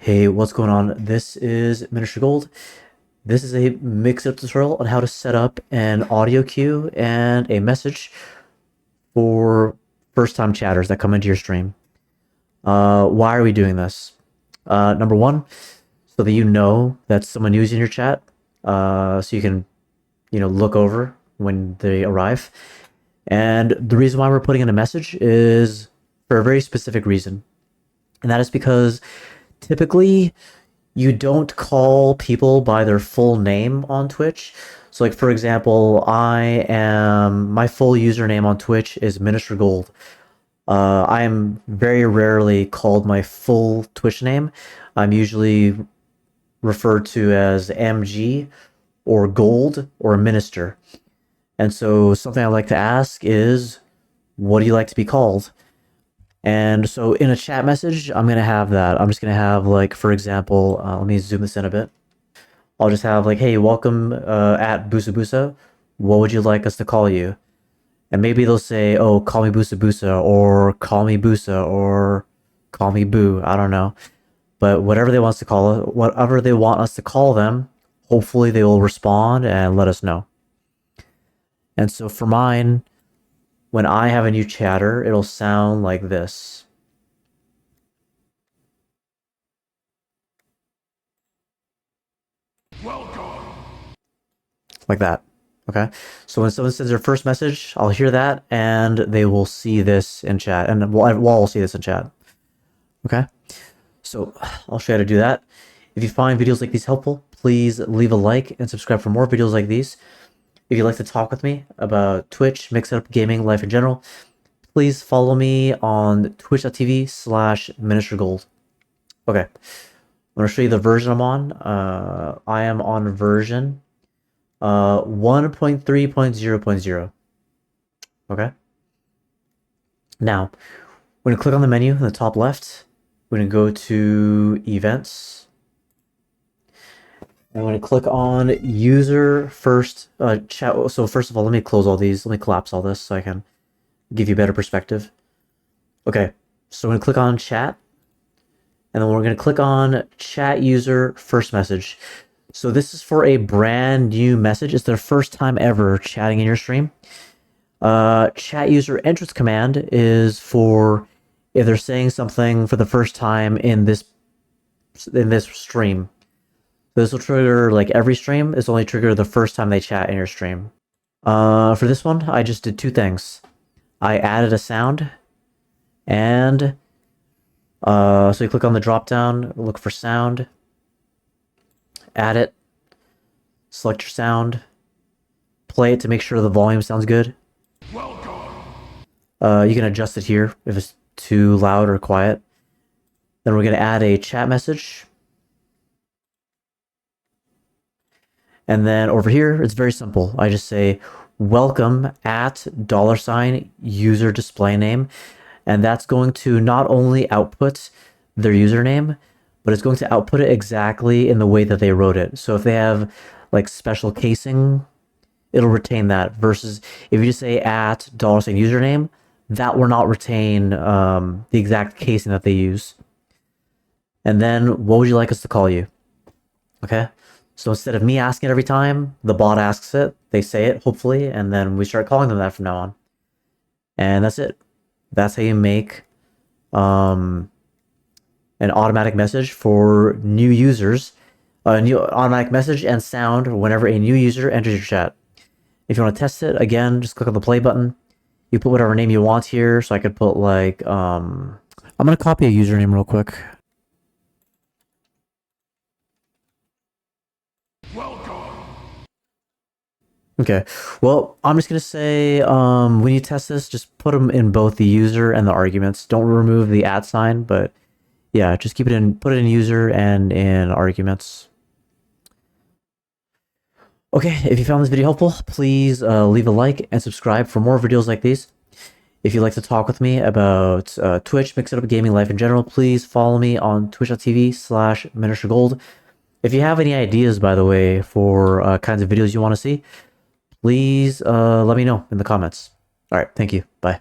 Hey, what's going on? This is Minister Gold. This is a mix-up tutorial on how to set up an audio queue and a message for first-time chatters that come into your stream. Why are we doing this? Number one, so that you know that someone using your chat, so you can, look over when they arrive. And the reason why we're putting in a message is for a very specific reason, and that is because typically you don't call people by their full name on Twitch. So, like, for example, my full username on Twitch is Minister Gold. I am very rarely called my full Twitch name. I'm usually referred to as MG or Gold or Minister. And so something I like to ask is, what do you like to be called? And so in a chat message, I'm going to have that. I'm just going to have, like, for example, let me zoom this in a bit. I'll just have, like, hey, welcome at Busa Busa. What would you like us to call you? And maybe they'll say, oh, call me Busa Busa, or call me Busa, or call me Boo. I don't know. But whatever they want us to call it, whatever they want us to call them, hopefully they will respond and let us know. And so for mine, when I have a new chatter, it'll sound like this. Welcome. Like that. Okay. So when someone sends their first message, I'll hear that and they will see this in chat. And we'll all see this in chat. Okay. So I'll show you how to do that. If you find videos like these helpful, please leave a like and subscribe for more videos like these. If you'd like to talk with me about Twitch, Mix-It Up Gaming, life in general, please follow me on twitch.tv/ministergold. Okay. I'm going to show you the version I'm on. I am on version 1.3.0.0. Okay. Now, we're going to click on the menu in the top left. We're going to go to events. I'm going to click on user first chat. So first of all, let me close all these. Let me collapse all this so I can give you a better perspective. Okay. So we're going to click on chat. And then we're going to click on chat user first message. So this is for a brand new message. It's their first time ever chatting in your stream. Chat user entrance command is for if they're saying something for the first time in this stream. This will trigger like every stream. It's only trigger the first time they chat in your stream. For this one, I just did two things. I added a sound, and so you click on the drop down, look for sound, add it, select your sound, play it to make sure the volume sounds good. Welcome. You can adjust it here if it's too loud or quiet. Then we're going to add a chat message. And then over here, it's very simple. I just say, welcome at $user display name. And that's going to not only output their username, but it's going to output it exactly in the way that they wrote it. So if they have like special casing, it'll retain that. Versus if you just say at $sign username, that will not retain the exact casing that they use. And then what would you like us to call you? Okay. So instead of me asking it every time, the bot asks it, they say it, hopefully, and then we start calling them that from now on. And that's it. That's how you make an automatic message for new users. A new automatic message and sound whenever a new user enters your chat. If you want to test it, again, just click on the play button. You put whatever name you want here. So I could put like, I'm going to copy a username real quick. Welcome. Okay, well, I'm just gonna say, when you test this, just put them in both the user and the arguments. Don't remove the @ sign, but yeah, just keep it in, put it in user and in arguments. Okay, if you found this video helpful, please leave a like and subscribe for more videos like these. If you'd like to talk with me about Twitch, Mix It Up Gaming, life in general, please follow me on twitch.tv/ministergold. If you have any ideas, by the way, for kinds of videos you want to see, please let me know in the comments. All right, thank you. Bye.